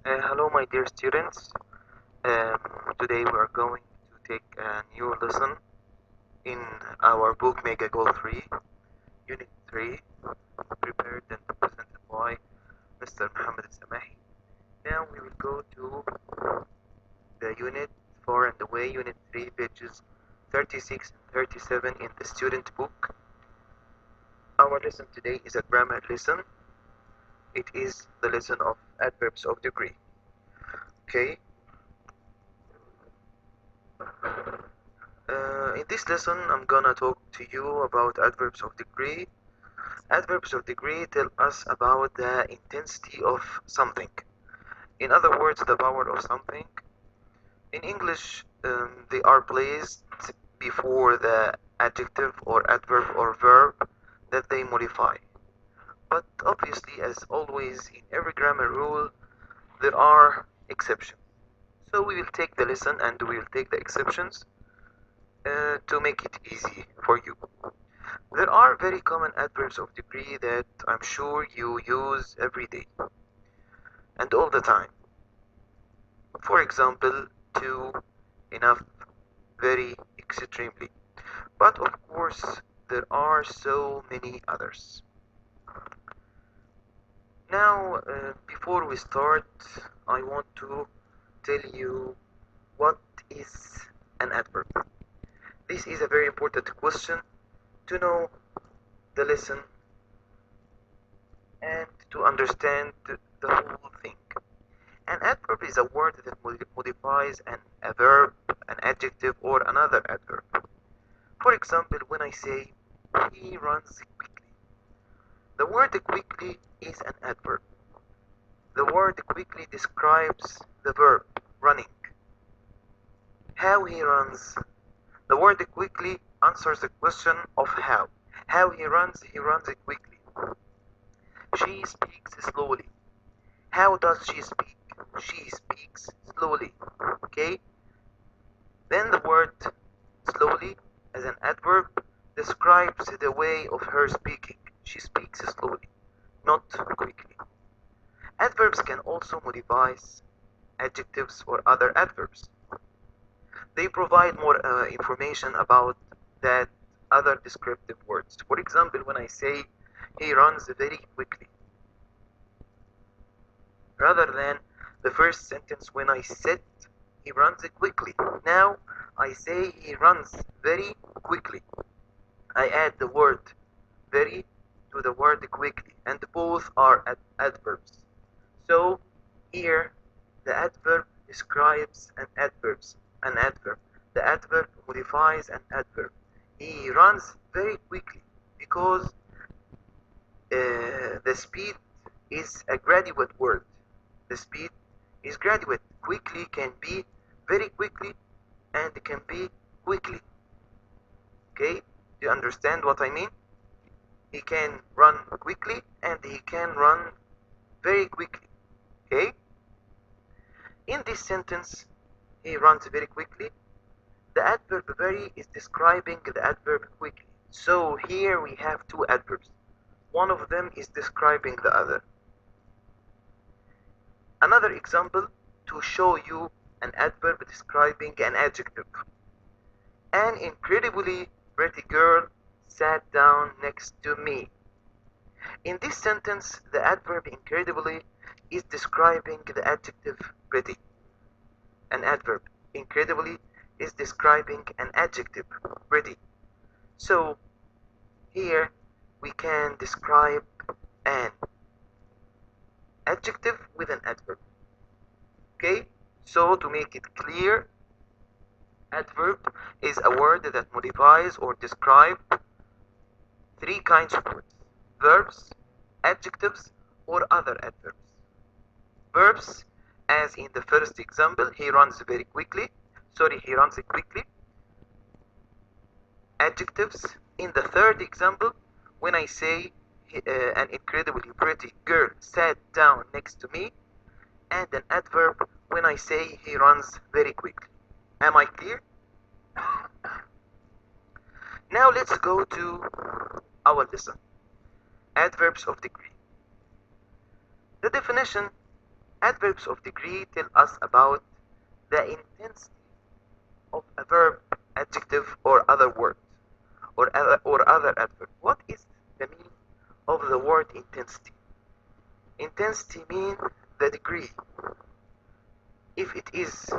Hello, my dear students. Um, Today we are going to take a new lesson in our book Mega Goal 3, Unit 3, prepared and presented by Mr. Muhammad Samahi. Now we will go to the Unit 4 and away, Unit 3, pages 36 and 37 in the student book. Our lesson today is a grammar lesson. It is the lesson of adverbs of degree. Okay. In this lesson, I'm gonna talk to you about adverbs of degree. Adverbs of degree tell us about the intensity of something. In other words, the power of something. In English, they are placed before the adjective or adverb or verb that they modify. But obviously, as always in every grammar rule, there are exceptions. So we will take the lesson and we will take the exceptions to make it easy for you. There are very common adverbs of degree that I'm sure you use every day and all the time. For example, to, enough, very, extremely. But of course, there are so many others. Now, before we start, I want to tell you what is an adverb. This is a very important question to know the lesson and to understand the whole thing. An adverb is a word that modifies a verb, an adjective, or another adverb. For example, when I say, he runs quickly, the word quickly is an adverb. The word quickly describes the verb, running. How he runs. The word quickly answers the question of how. How he runs quickly. She speaks slowly. How does she speak? She speaks slowly. Okay? Then the word slowly as an adverb describes the way of her speaking. She speaks slowly, not quickly. Adverbs can also modify adjectives or other adverbs. They provide more information about that other descriptive words. For example, when I say he runs very quickly, rather than the first sentence when I said he runs quickly. Now I say he runs very quickly. I add the word very to the word quickly, and both are adverbs. So here the adverb describes an adverb. The adverb modifies an adverb. He runs very quickly because the speed is a graduate word. The speed is graduate. Quickly can be very quickly and can be quickly. Okay? Do you understand what I mean? He can run quickly and he can run very quickly. Okay? In this sentence, he runs very quickly. The adverb very is describing the adverb quickly. So here we have two adverbs. One of them is describing the other. Another example to show you an adverb describing an adjective. An incredibly pretty girl sat down next to me. In this sentence, the adverb incredibly is describing the adjective pretty. An adverb incredibly is describing an adjective pretty. So here we can describe an adjective with an adverb. Okay? So to make it clear, adverb is a word that modifies or describes three kinds of words: verbs, adjectives, or other adverbs. Verbs, as in the first example, he runs very quickly. Sorry, he runs quickly. Adjectives, in the third example, when I say an incredibly pretty girl sat down next to me, and an adverb when I say he runs very quickly. Am I clear? Now let's go to our lesson. Adverbs of degree. The definition Adverbs of degree tell us about the intensity of a verb, adjective, or other word, or other adverb. What is the meaning of the word intensity? Intensity means the degree, if it is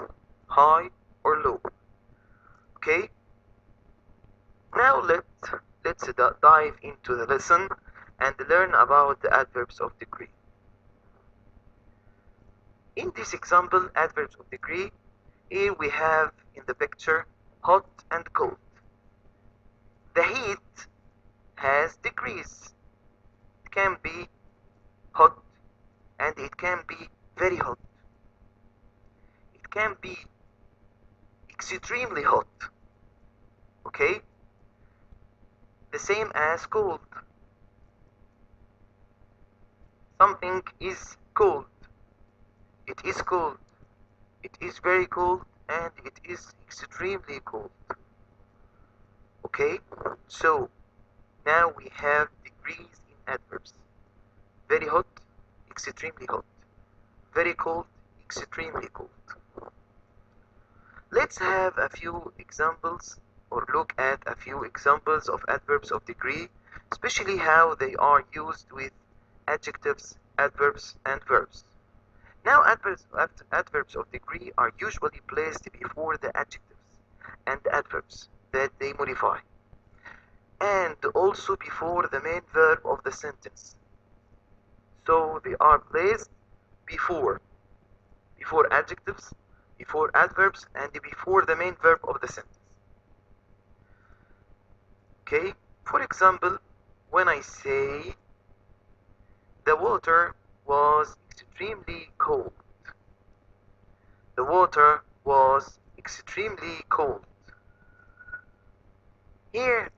high or low. Okay? Now let's dive into the lesson and learn about the adverbs of degree. In this example, adverbs of degree, here we have in the picture hot and cold. The heat has degrees. It can be hot and it can be very hot. It can be extremely hot. Okay? The same as cold. Something is cold. It is cold. It is very cold and it is extremely cold. Okay? So now we have degrees in adverbs. Very hot, extremely hot. Very cold, extremely cold. Let's have a few examples or look at a few examples of adverbs of degree, especially how they are used with adjectives, adverbs, and verbs. Now adverbs of degree are usually placed before the adjectives and adverbs that they modify, and also before the main verb of the sentence. So they are placed before adjectives, before adverbs, and before the main verb of the sentence. Okay, for example, when I say the water was extremely cold. The water was extremely cold. Here,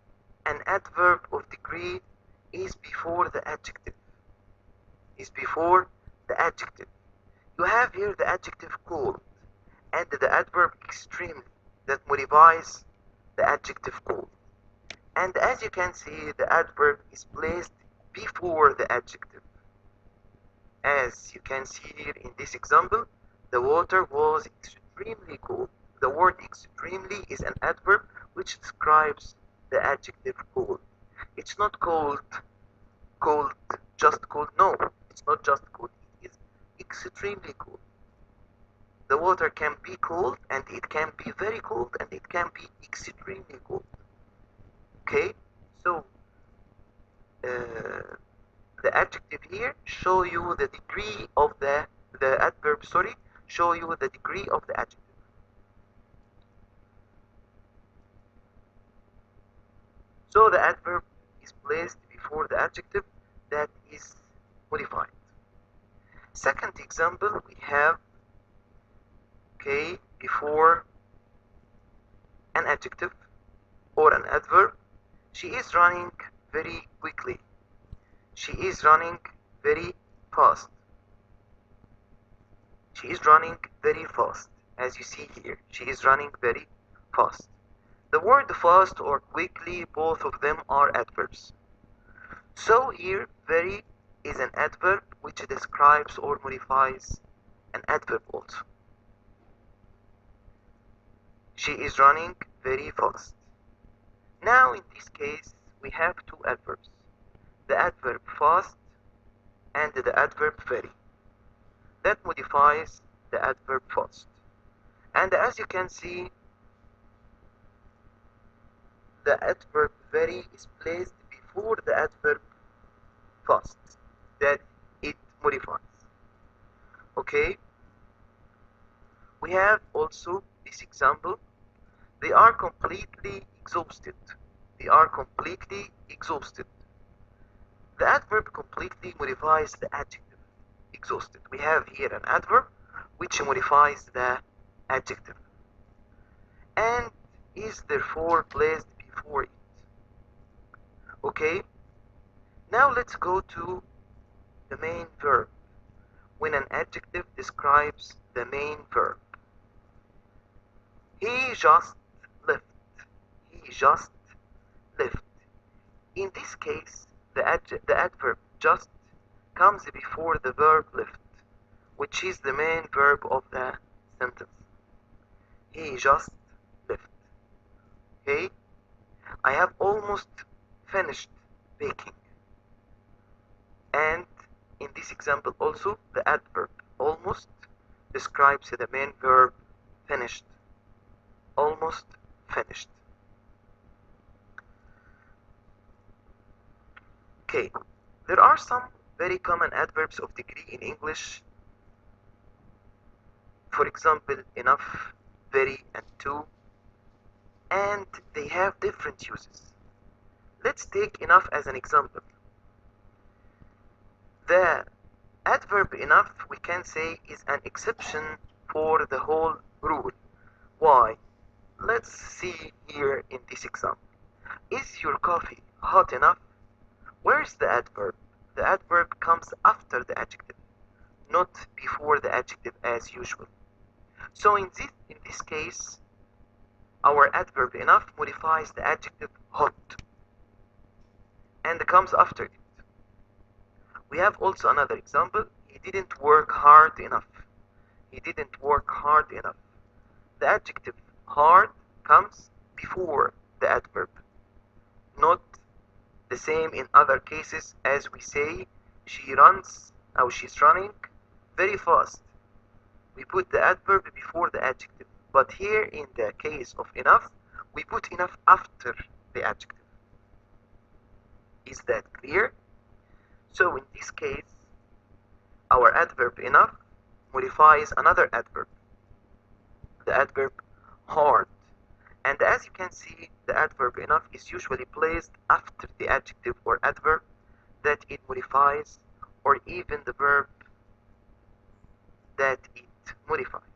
an adverb of degree is before the adjective. Is before the adjective. You have here the adjective cold and the adverb extremely that modifies the adjective cold. And as you can see, the adverb is placed before the adjective. As you can see here in this example, the water was extremely cold. The word extremely is an adverb which describes the adjective cold. It's not cold, just cold. No, it's not just cold. It is extremely cold. The water can be cold and it can be very cold and it can be extremely cold. Okay, so the adjective here show you the degree of the adverb, show you the degree of the adjective. So the adverb is placed before the adjective that is modified. Second example, we have, okay, before an adjective or an adverb, she is running very quickly. She is running very fast. She is running very fast. As you see here, she is running very fast. The word fast or quickly, both of them are adverbs. So here, very is an adverb which describes or modifies an adverb also. She is running very fast. Now in this case, we have two adverbs. The adverb fast and the adverb very. That modifies the adverb fast. And as you can see, the adverb very is placed before the adverb fast that it modifies. Okay? We have also this example. They are completely exhausted. They are completely exhausted. The adverb completely modifies the adjective exhausted. We have here an adverb which modifies the adjective and is therefore placed before it. Okay? Now let's go to the main verb. When an adjective describes the main verb. He just left. He just left. In this case, the adverb just comes before the verb left. which is the main verb of the sentence. He just left. Okay? I have almost finished baking. And in this example also, the adverb almost describes the main verb finished. Almost finished. Okay, there are some very common adverbs of degree in English. For example, enough, very, and to. And they have different uses. Let's take enough as an example. The adverb enough, we can say, is an exception for the whole rule. Why? Let's see here in this example. Is your coffee hot enough? Where's the adverb? The adverb comes after the adjective, not before the adjective as usual. So in this case, our adverb enough modifies the adjective hot and comes after it. We have also another example. He didn't work hard enough. He didn't work hard enough. The adjective hard comes before the adverb. Not the same in other cases as we say she runs or she's running very fast. We put the adverb before the adjective. But here in the case of enough, we put enough after the adjective. Is that clear? So in this case, our adverb enough modifies another adverb, the adverb hard. And as you can see, the adverb enough is usually placed after the adjective or adverb that it modifies, or even the verb that it modifies.